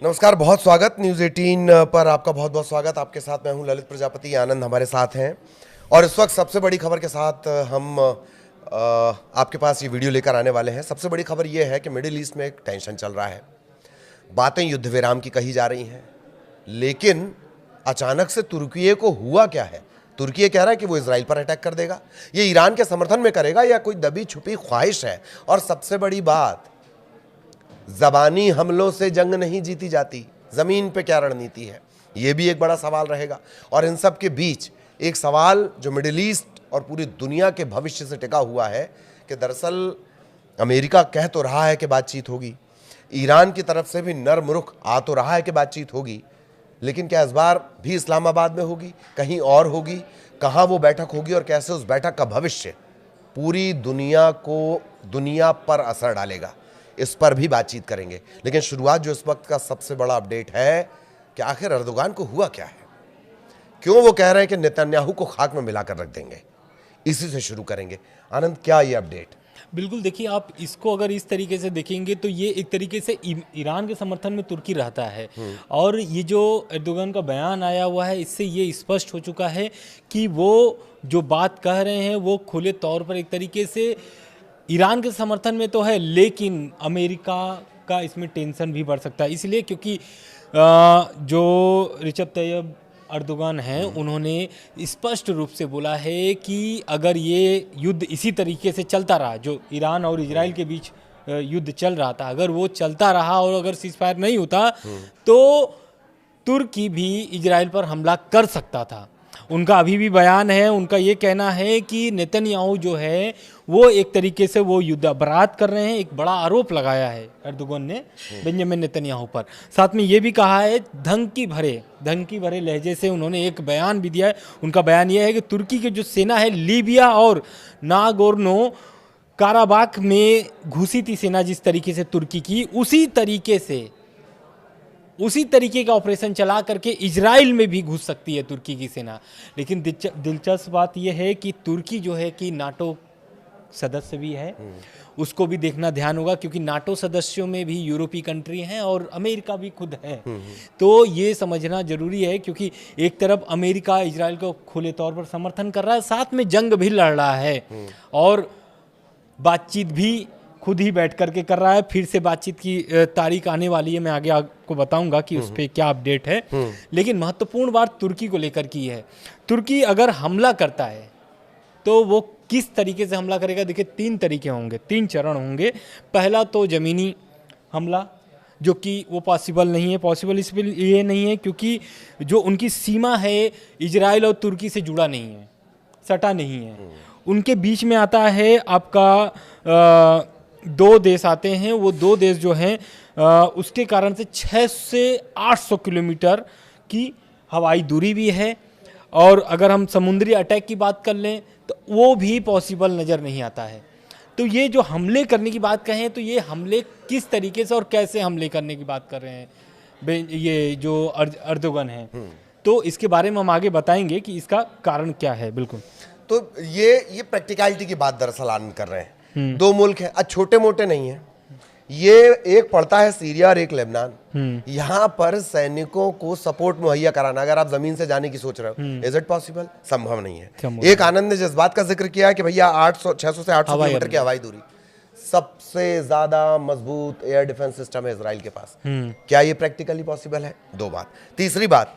नमस्कार, बहुत स्वागत न्यूज़ 18 पर आपका बहुत बहुत स्वागत। आपके साथ मैं हूं ललित प्रजापति, आनंद हमारे साथ हैं और इस वक्त सबसे बड़ी खबर के साथ हम आपके पास ये वीडियो लेकर आने वाले हैं। सबसे बड़ी खबर ये है कि मिडिल ईस्ट में एक टेंशन चल रहा है, बातें युद्ध विराम की कही जा रही हैं, लेकिन अचानक से तुर्की को हुआ क्या है? तुर्की कह रहा है कि वो इजराइल पर अटैक कर देगा। ये ईरान के समर्थन में करेगा या कोई दबी छुपी ख्वाहिश है? और सबसे बड़ी बात, ज़बानी हमलों से जंग नहीं जीती जाती, ज़मीन पे क्या रणनीति है, ये भी एक बड़ा सवाल रहेगा। और इन सब के बीच एक सवाल जो मिडिल ईस्ट और पूरी दुनिया के भविष्य से टिका हुआ है कि दरअसल अमेरिका कह तो रहा है कि बातचीत होगी, ईरान की तरफ से भी नर्म रुख आ तो रहा है कि बातचीत होगी, लेकिन क्या इस बार भी इस्लामाबाद में होगी, कहीं और होगी, कहाँ वो बैठक होगी और कैसे उस बैठक का भविष्य पूरी दुनिया पर असर डालेगा, इस पर भी बातचीत करेंगे। लेकिन शुरुआत जो इस वक्त का सबसे बड़ा अपडेट है कि आखिर अर्दोगान को हुआ क्या है, क्यों वो कह रहे हैं कि नेतन्याहू को खाक में मिलाकर रख देंगे, इसी से शुरू करेंगे। आनंद, क्या ये अपडेट? बिल्कुल, देखिए, आप इसको अगर इस तरीके से देखेंगे तो ये एक तरीके से ईरान के समर्थन में तुर्की रहता है। और ये जो एर्दोगन का बयान आया हुआ है, इससे ये स्पष्ट हो चुका है कि वो जो बात कह रहे हैं वो खुले तौर पर एक तरीके से ईरान के समर्थन में तो है, लेकिन अमेरिका का इसमें टेंशन भी बढ़ सकता है। इसलिए क्योंकि जो रिसेप तैयब अर्दोगान हैं, उन्होंने स्पष्ट रूप से बोला है कि अगर ये युद्ध इसी तरीके से चलता रहा, जो ईरान और इजराइल के बीच युद्ध चल रहा था, अगर वो चलता रहा और अगर सीज़फायर नहीं होता तो तुर्की भी इजराइल पर हमला कर सकता था। उनका अभी भी बयान है, उनका ये कहना है कि नेतन्याहू जो है वो एक तरीके से वो युद्ध अपराध कर रहे हैं। एक बड़ा आरोप लगाया है एर्दोगन ने बेंजामिन नेतन्याहू पर। साथ में ये भी कहा है, धमकी भरे लहजे से उन्होंने एक बयान भी दिया है। उनका बयान ये है कि तुर्की की जो सेना है लीबिया और नागोर्नो काराबाख में घुसी थी सेना, जिस तरीके से तुर्की की, उसी तरीके का ऑपरेशन चला करके इजराइल में भी घुस सकती है तुर्की की सेना। लेकिन दिलचस्प बात यह है कि तुर्की जो है कि नाटो सदस्य भी है, उसको भी देखना ध्यान होगा, क्योंकि नाटो सदस्यों में भी यूरोपीय कंट्री हैं और अमेरिका भी खुद है। तो ये समझना जरूरी है, क्योंकि एक तरफ अमेरिका इजराइल को खुले तौर पर समर्थन कर रहा है, साथ में जंग भी लड़ रहा है और बातचीत भी खुद ही बैठ करके कर रहा है। फिर से बातचीत की तारीख आने वाली है, मैं आगे आपको बताऊंगा कि उस पर क्या अपडेट है। लेकिन महत्वपूर्ण बात तुर्की को लेकर की है। तुर्की अगर हमला करता है तो वो किस तरीके से हमला करेगा? देखिए, 3 तरीके होंगे, 3 चरण होंगे। पहला तो ज़मीनी हमला, जो कि वो पॉसिबल इसलिए नहीं है क्योंकि जो उनकी सीमा है इजराइल और तुर्की से जुड़ा नहीं है, सटा नहीं है। उनके बीच में आता है आपका 2 देश आते हैं। वो 2 देश जो हैं उसके कारण से 600 से 800 किलोमीटर की हवाई दूरी भी है। और अगर हम समुद्री अटैक की बात कर लें तो वो भी पॉसिबल नज़र नहीं आता है। तो ये जो हमले करने की बात कहें तो ये हमले किस तरीके से और कैसे हमले करने की बात कर रहे हैं ये जो अर्दोगन है, तो इसके बारे में हम आगे बताएंगे कि इसका कारण क्या है। बिल्कुल, तो ये प्रैक्टिकलिटी की बात दरअसल आनंद कर रहे हैं। 2 मुल्क हैं, छोटे मोटे नहीं हैं, ये एक पड़ता है सीरिया और एक लेबनान। यहाँ पर सैनिकों को सपोर्ट मुहैया कराना, अगर आप जमीन से जाने की सोच रहे हो, इज इट पॉसिबल? संभव नहीं है। एक आनंद ने जिस बात का जिक्र किया कि भैया 600 से 800 किलोमीटर की हवाई दूरी, सबसे ज्यादा मजबूत एयर डिफेंस सिस्टम है इजराइल के पास। क्या ये प्रैक्टिकली पॉसिबल है? 2 बात। तीसरी बात,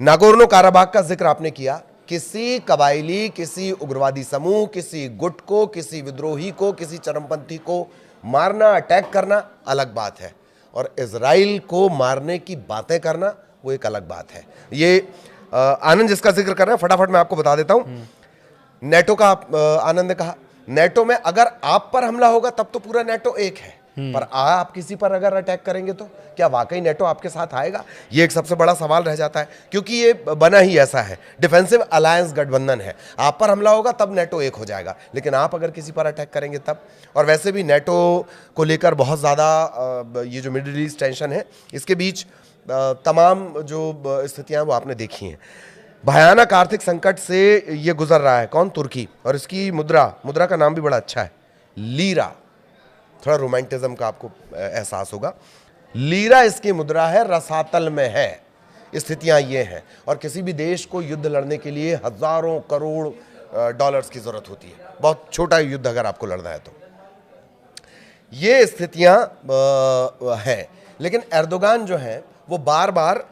नागोर्नो काराबाख का जिक्र आपने किया। किसी कबायली, किसी उग्रवादी समूह, किसी गुट को, किसी विद्रोही को, किसी चरमपंथी को मारना, अटैक करना अलग बात है, और इजराइल को मारने की बातें करना वो एक अलग बात है। ये आनंद जिसका जिक्र कर रहे हैं, फटाफट मैं आपको बता देता हूं। नेटो का आनंद ने कहा, नेटो में अगर आप पर हमला होगा तब तो पूरा नेटो एक है, पर आप किसी पर अगर अटैक करेंगे तो क्या वाकई नेटो आपके साथ आएगा? ये एक सबसे बड़ा सवाल रह जाता है, क्योंकि ये बना ही ऐसा है, डिफेंसिव अलायंस गठबंधन है। आप पर हमला होगा तब नेटो एक हो जाएगा, लेकिन आप अगर किसी पर अटैक करेंगे तब। और वैसे भी नेटो को लेकर बहुत ज़्यादा ये जो मिडिल ईस्ट टेंशन है, इसके बीच तमाम जो स्थितियाँ वो आपने देखी हैं। भयानक आर्थिक संकट से ये गुजर रहा है कौन? तुर्की। और इसकी मुद्रा का नाम भी बड़ा अच्छा है, लीरा। थोड़ा रोमांटिज्म का आपको एहसास होगा। लीरा इसकी मुद्रा है, रसातल में है। स्थितियां ये हैं, और किसी भी देश को युद्ध लड़ने के लिए हजारों करोड़ डॉलर्स की जरूरत होती है, बहुत छोटा युद्ध अगर आपको लड़ना है तो। ये स्थितियां हैं, लेकिन एर्दोगान जो है वो बार बार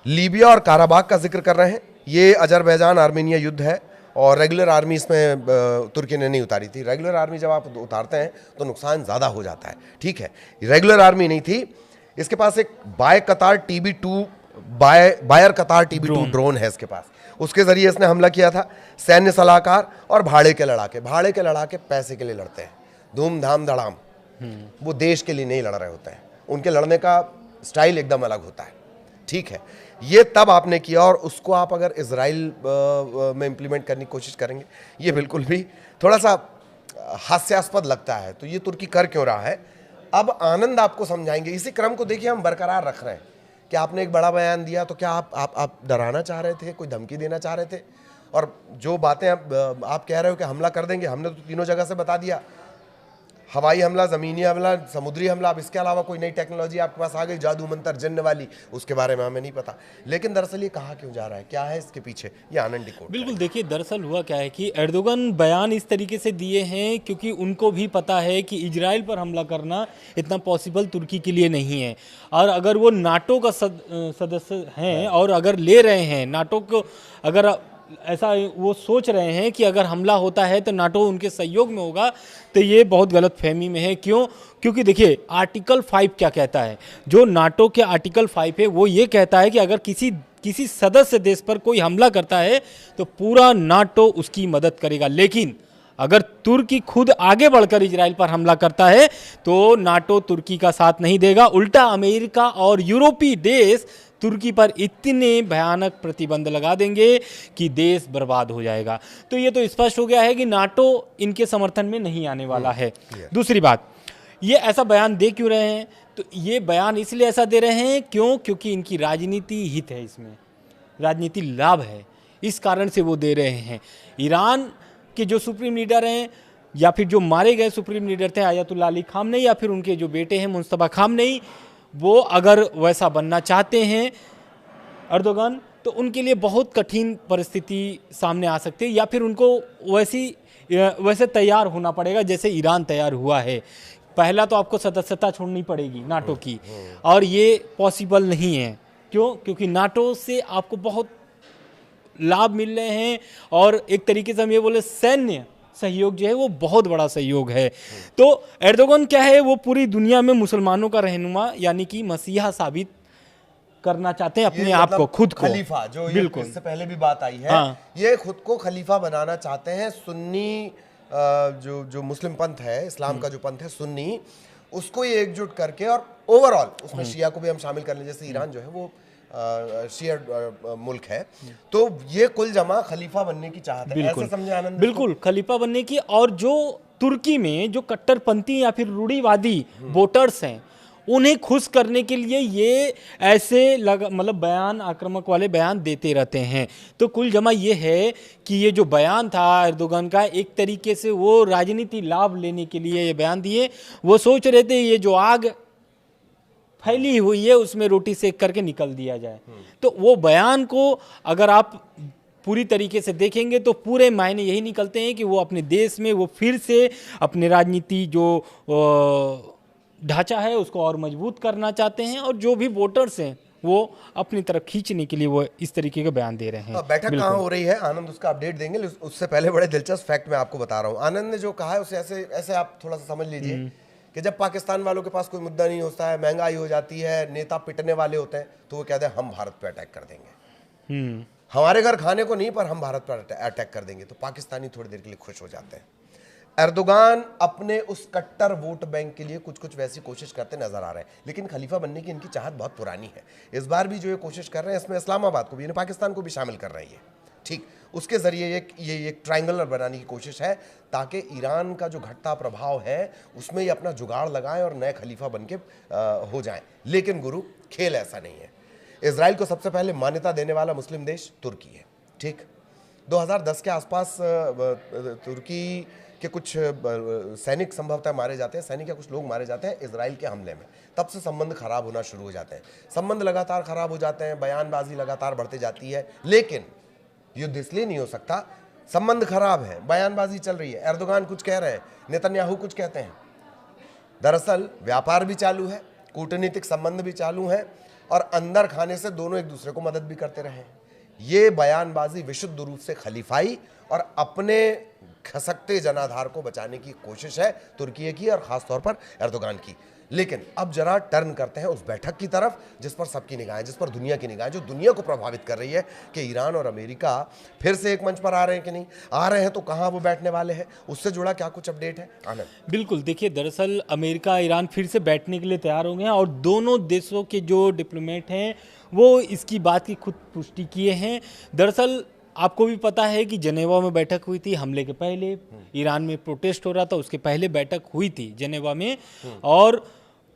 लीबिया और काराबाग का जिक्र कर रहे हैं। ये अजरबैजान आर्मेनिया युद्ध है, और रेगुलर आर्मी इसमें तुर्की ने नहीं उतारी थी। रेगुलर आर्मी जब आप उतारते हैं तो नुकसान ज़्यादा हो जाता है, ठीक है। रेगुलर आर्मी नहीं थी, इसके पास एक बायर कतार TB2 ड्रोन है इसके पास, उसके जरिए इसने हमला किया था। सैन्य सलाहकार और भाड़े के लड़ाके पैसे के लिए लड़ते हैं, धूमधाम धड़ाम। वो देश के लिए नहीं लड़ रहे होते हैं, उनके लड़ने का स्टाइल एकदम अलग होता है, ठीक है। ये तब आपने किया, और उसको आप अगर इजराइल में इंप्लीमेंट करने की कोशिश करेंगे, ये बिल्कुल भी थोड़ा सा हास्यास्पद लगता है। तो ये तुर्की कर क्यों रहा है, अब आनंद आपको समझाएंगे। इसी क्रम को देखिए हम बरकरार रख रहे हैं कि आपने एक बड़ा बयान दिया, तो क्या आप डराना चाह रहे थे, कोई धमकी देना चाह रहे थे? और जो बातें आप कह रहे हो कि हमला कर देंगे, हमने तो तीनों जगह से बता दिया, हवाई हमला, ज़मीनी हमला, समुद्री हमला। अब इसके अलावा कोई नई टेक्नोलॉजी आपके पास आ गई, जादू मंत्र जिन्न वाली, उसके बारे में हमें नहीं पता। लेकिन दरअसल ये कहाँ क्यों जा रहा है, क्या है इसके पीछे, ये आनंद डिकोड। बिल्कुल, देखिए दरअसल हुआ क्या है कि एर्दोगन बयान इस तरीके से दिए हैं क्योंकि उनको भी पता है कि इजराइल पर हमला करना इतना पॉसिबल तुर्की के लिए नहीं है। और अगर वो नाटो का सदस्य हैं और अगर ले रहे हैं नाटो को, अगर ऐसा वो सोच रहे हैं कि अगर हमला होता है तो नाटो उनके सहयोग में होगा, तो ये बहुत गलत फहमी में है। क्यों? क्योंकि देखिए आर्टिकल 5 क्या कहता है, जो नाटो के आर्टिकल 5 है वो ये कहता है कि अगर किसी सदस्य देश पर कोई हमला करता है तो पूरा नाटो उसकी मदद करेगा। लेकिन अगर तुर्की खुद आगे बढ़कर इजराइल पर हमला करता है तो नाटो तुर्की का साथ नहीं देगा, उल्टा अमेरिका और यूरोपीय देश तुर्की पर इतने भयानक प्रतिबंध लगा देंगे कि देश बर्बाद हो जाएगा। तो ये तो स्पष्ट हो गया है कि नाटो इनके समर्थन में नहीं आने वाला है। दूसरी बात, ये ऐसा बयान दे क्यों रहे हैं? तो ये बयान इसलिए ऐसा दे रहे हैं क्योंकि इनकी राजनीति हित है, इसमें राजनीति लाभ है, इस कारण से वो दे रहे हैं। ईरान के जो सुप्रीम लीडर हैं, या फिर जो मारे गए सुप्रीम लीडर थे आयतुल्लाह अली खामनेई, या फिर उनके जो बेटे हैं मुस्तफा खामनेई, वो अगर वैसा बनना चाहते हैं एर्दोगन, तो उनके लिए बहुत कठिन परिस्थिति सामने आ सकती है, या फिर उनको वैसे तैयार होना पड़ेगा जैसे ईरान तैयार हुआ है। पहला तो आपको सदस्यता छोड़नी पड़ेगी नाटो की, और ये पॉसिबल नहीं है। क्यों? क्योंकि नाटो से आपको बहुत लाभ मिल रहे हैं, और एक तरीके से हम ये बोले सैन्य सहयोग जो है वो बहुत बड़ा सहयोग है। तो एर्दोगन क्या है, वो पूरी दुनिया में मुसलमानों का रहनुमा यानी कि मसीहा साबित करना चाहते हैं अपने आप को, खुद को खलीफा, जो बिल्कुल इससे पहले भी बात आई है। हाँ। ये खुद को खलीफा बनाना चाहते हैं। सुन्नी जो मुस्लिम पंथ है, इस्लाम का जो पंथ है सुन्नी, उसको ये एकजुट करके, और ओवरऑल उसमें शिया को भी हम शामिल कर लें, जैसे ईरान जो है वो शिया मुल्क है, तो ये कुल जमा खलीफा बनने की चाहत है, ऐसे समझे आनंद? बिल्कुल खलीफा बनने की। और जो तुर्की में जो कट्टरपंथी या फिर रूढ़िवादी वोटर्स हैं, उन्हें खुश करने के लिए ये ऐसे मतलब बयान, आक्रामक वाले बयान देते रहते हैं। तो कुल जमा ये है कि ये जो बयान था एर्दोगन का, एक तरीके से वो राजनीति लाभ लेने के लिए ये बयान दिए। वो सोच रहे थे ये जो आग फैली हुई है उसमें रोटी सेक करके निकल दिया जाए। तो वो बयान को अगर आप पूरी तरीके से देखेंगे तो पूरे मायने यही निकलते हैं कि वो अपने देश में वो फिर से अपने राजनीति जो ढांचा है उसको और मजबूत करना चाहते हैं, और जो भी वोटर्स हैं वो अपनी तरफ खींचने के लिए वो इस तरीके के बयान दे रहे हैं। बैठक कहाँ हो रही है, आनंद उसका अपडेट देंगे। उससे पहले बड़े दिलचस्प फैक्ट मैं आपको बता रहा हूँ। आनंद ने जो कहा है उसे ऐसे आप थोड़ा सा समझ लीजिए कि जब पाकिस्तान वालों के पास कोई मुद्दा नहीं होता है, महंगाई हो जाती है, नेता पिटने वाले होते हैं, तो वो कहते हैं हम भारत पे अटैक कर देंगे, हमारे घर खाने को नहीं पर हम भारत पर अटैक कर देंगे। तो पाकिस्तानी थोड़ी देर के लिए खुश हो जाते हैं। एर्दोगान अपने उस कट्टर वोट बैंक के लिए कुछ वैसी कोशिश करते नजर आ रहे हैं, लेकिन खलीफा बनने की इनकी चाहत बहुत पुरानी है। इस बार भी जो ये कोशिश कर रहे हैं, इसमें इस्लामाबाद को भी, यानी पाकिस्तान को भी शामिल कर रही है, ठीक। उसके जरिए ये एक ट्रायंगुलर बनाने की कोशिश है, ताकि ईरान का जो घटता प्रभाव है उसमें ये अपना जुगाड़ लगाएं और नए खलीफा बन के हो जाएं। लेकिन गुरु, खेल ऐसा नहीं है। इजराइल को सबसे पहले मान्यता देने वाला मुस्लिम देश तुर्की है, ठीक। 2010 के आसपास तुर्की कि कुछ सैनिक संभवतः मारे जाते हैं, सैनिक या कुछ लोग मारे जाते हैं इजराइल के हमले में। तब से संबंध खराब होना शुरू हो जाते हैं, संबंध लगातार खराब हो जाते हैं, बयानबाजी लगातार बढ़ती जाती है। लेकिन युद्ध इसलिए नहीं हो सकता, संबंध खराब है, बयानबाजी चल रही है, एर्दोगान कुछ कह रहे हैं, नेतन्याहू कुछ कहते हैं। दरअसल व्यापार भी चालू है, कूटनीतिक संबंध भी चालू है, और अंदर खाने से दोनों एक दूसरे को मदद भी करते रहे हैं। ये बयानबाजी विशुद्ध रूप से खलीफाई और अपने खसकते जनाधार को बचाने की कोशिश है तुर्की की, और खासतौर पर एर्दोगान की। लेकिन अब जरा टर्न करते हैं उस बैठक की तरफ जिस पर सबकी निगाहें, जिस पर दुनिया की निगाहें, जो दुनिया को प्रभावित कर रही है कि ईरान और अमेरिका फिर से एक मंच पर आ रहे हैं कि नहीं आ रहे हैं, तो कहाँ वो बैठने वाले हैं, उससे जुड़ा क्या कुछ अपडेट है आनंद? बिल्कुल, देखिए दरअसल अमेरिका ईरान फिर से बैठने के लिए तैयार हो गए हैं, और दोनों देशों के जो डिप्लोमेट हैं वो इसकी बात की खुद पुष्टि किए हैं। दरअसल आपको भी पता है कि जनेवा में बैठक हुई थी हमले के पहले, ईरान में प्रोटेस्ट हो रहा था, उसके पहले बैठक हुई थी जनेवा में, और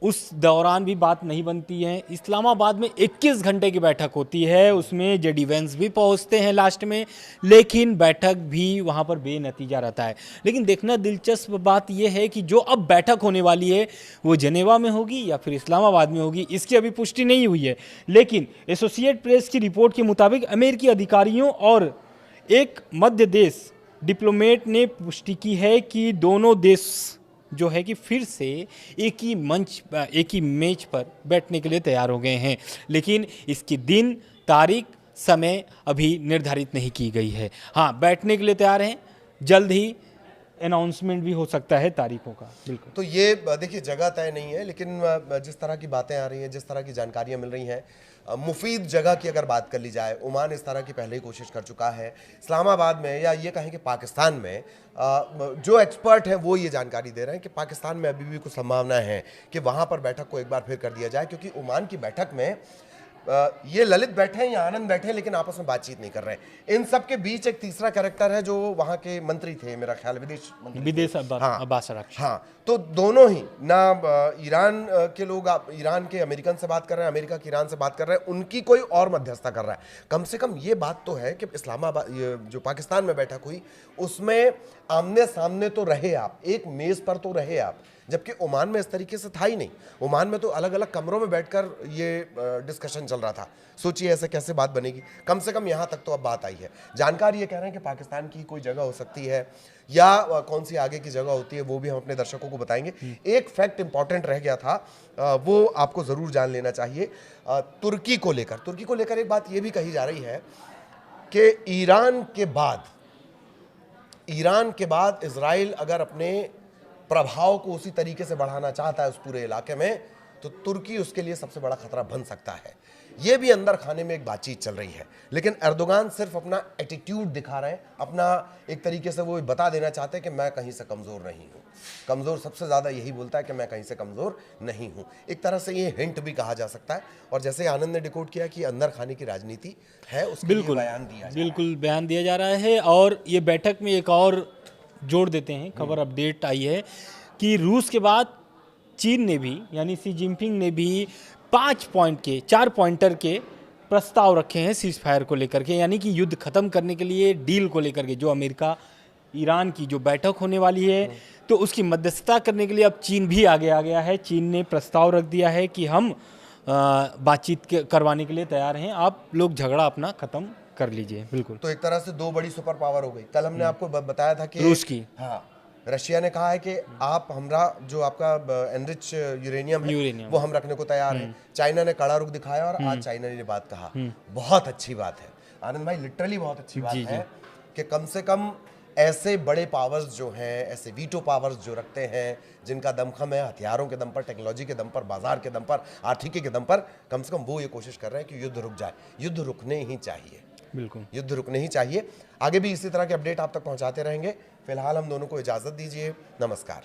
उस दौरान भी बात नहीं बनती है। इस्लामाबाद में 21 घंटे की बैठक होती है, उसमें जेडी वेंस भी पहुंचते हैं लास्ट में, लेकिन बैठक भी वहां पर बेनतीजा रहता है। लेकिन देखना दिलचस्प बात यह है कि जो अब बैठक होने वाली है वो जनेवा में होगी या फिर इस्लामाबाद में होगी, इसकी अभी पुष्टि नहीं हुई है। लेकिन एसोसिएट प्रेस की रिपोर्ट के मुताबिक अमेरिकी अधिकारियों और एक मध्य देश डिप्लोमेट ने पुष्टि की है कि दोनों देश जो है कि फिर से एक ही मंच, एक ही मेज पर बैठने के लिए तैयार हो गए हैं। लेकिन इसकी दिन, तारीख, समय अभी निर्धारित नहीं की गई है। हाँ, बैठने के लिए तैयार हैं, जल्द ही अनाउंसमेंट भी हो सकता है तारीखों का। बिल्कुल, तो ये देखिए जगह तय नहीं है, लेकिन जिस तरह की बातें आ रही हैं, जिस तरह की जानकारियां मिल रही हैं, मुफीद जगह की अगर बात कर ली जाए, ओमान इस तरह की पहले ही कोशिश कर चुका है। इस्लामाबाद में या ये कहें कि पाकिस्तान में जो एक्सपर्ट हैं वो ये जानकारी दे रहे हैं कि पाकिस्तान में अभी भी कुछ संभावना है कि वहाँ पर बैठक को एक बार फिर कर दिया जाए, क्योंकि ओमान की बैठक में ये ललित बैठे हैं या आनंद बैठे हैं, लेकिन आपस में बातचीत नहीं कर रहे हैं। इन सब के बीच एक तीसरा कैरेक्टर है जो वहाँ के मंत्री थे, मेरा ख्याल विदेश अब्बास अराक्ची। हाँ, तो दोनों ही ना ईरान के लोग ईरान के अमेरिकन से बात कर रहे हैं, अमेरिका की ईरान से बात कर रहे हैं, उनकी कोई और मध्यस्थता कर रहा है। कम से कम ये बात तो है कि इस्लामाबाद, जो पाकिस्तान में बैठक हुई उसमें आमने सामने तो रहे आप, एक मेज पर तो रहे आप, जबकि ओमान में इस तरीके से था ही नहीं। ओमान में तो अलग अलग कमरों में बैठकर ये डिस्कशन चल रहा था। सोचिए ऐसे कैसे बात बनेगी। कम से कम यहाँ तक तो अब बात आई है। जानकार ये कह रहे हैं कि पाकिस्तान की कोई जगह हो सकती है या कौन सी आगे की जगह होती है वो भी हम अपने दर्शकों को बताएंगे। एक फैक्ट इंपॉर्टेंट रह गया था, वो आपको ज़रूर जान लेना चाहिए। तुर्की को लेकर एक बात ये भी कही जा रही है कि ईरान के बाद इजराइल अगर अपने प्रभाव को उसी तरीके से बढ़ाना चाहता है उस पूरे इलाके में, तो तुर्की उसके लिए सबसे बड़ा खतरा बन सकता है। ये भी अंदर खाने में एक बातचीत चल रही है। लेकिन एर्दोगान सिर्फ अपना एटीट्यूड दिखा रहे हैं, अपना एक तरीके से वो बता देना चाहते हैं कि मैं कहीं से कमज़ोर नहीं हूँ। कमज़ोर सबसे ज़्यादा यही बोलता है कि मैं कहीं से कमज़ोर नहीं हूँ। एक तरह से ये हिंट भी कहा जा सकता है। और जैसे आनंद ने डिकोड किया कि अंदर खाने की राजनीति है, उसके लिए बिल्कुल बयान दिया जा रहा है। और ये बैठक में एक और जोड़ देते हैं, खबर अपडेट आई है कि रूस के बाद चीन ने भी, यानी शी जिनपिंग ने भी 4 पॉइंटर के प्रस्ताव रखे हैं सीज फायर को लेकर के, यानी कि युद्ध खत्म करने के लिए डील को लेकर के। जो अमेरिका ईरान की जो बैठक होने वाली है तो उसकी मध्यस्थता करने के लिए अब चीन भी आगे आ गया है। चीन ने प्रस्ताव रख दिया है कि हम बातचीत करवाने के लिए तैयार हैं, आप लोग झगड़ा अपना खत्म कर लीजिए। बिल्कुल, तो एक तरह से दो बड़ी सुपर पावर हो गई। कल हमने आपको बताया था कि रूस की, हाँ, रशिया ने कहा है कि आप हमरा जो आपका एनरिच यूरेनियम है वो हम रखने को तैयार हैं। चाइना ने कड़ा रुख दिखाया और आज चाइना ने बात कहा। बहुत अच्छी बात है आनंद भाई, लिटरली बहुत अच्छी बात है कि कम से कम ऐसे बड़े पावर्स जो हैं, ऐसे वीटो पावर्स जो रखते हैं, जिनका दमखम है हथियारों के दम पर, टेक्नोलॉजी के दम पर, बाजार के दम पर, आर्थिकी के दम पर, कम से कम वो ये कोशिश कर रहे हैं कि युद्ध रुक जाए। युद्ध रुकने ही चाहिए, बिल्कुल युद्ध रुकने ही चाहिए। आगे भी इसी तरह के अपडेट आप तक पहुंचाते रहेंगे। फिलहाल हम दोनों को इजाजत दीजिए। नमस्कार।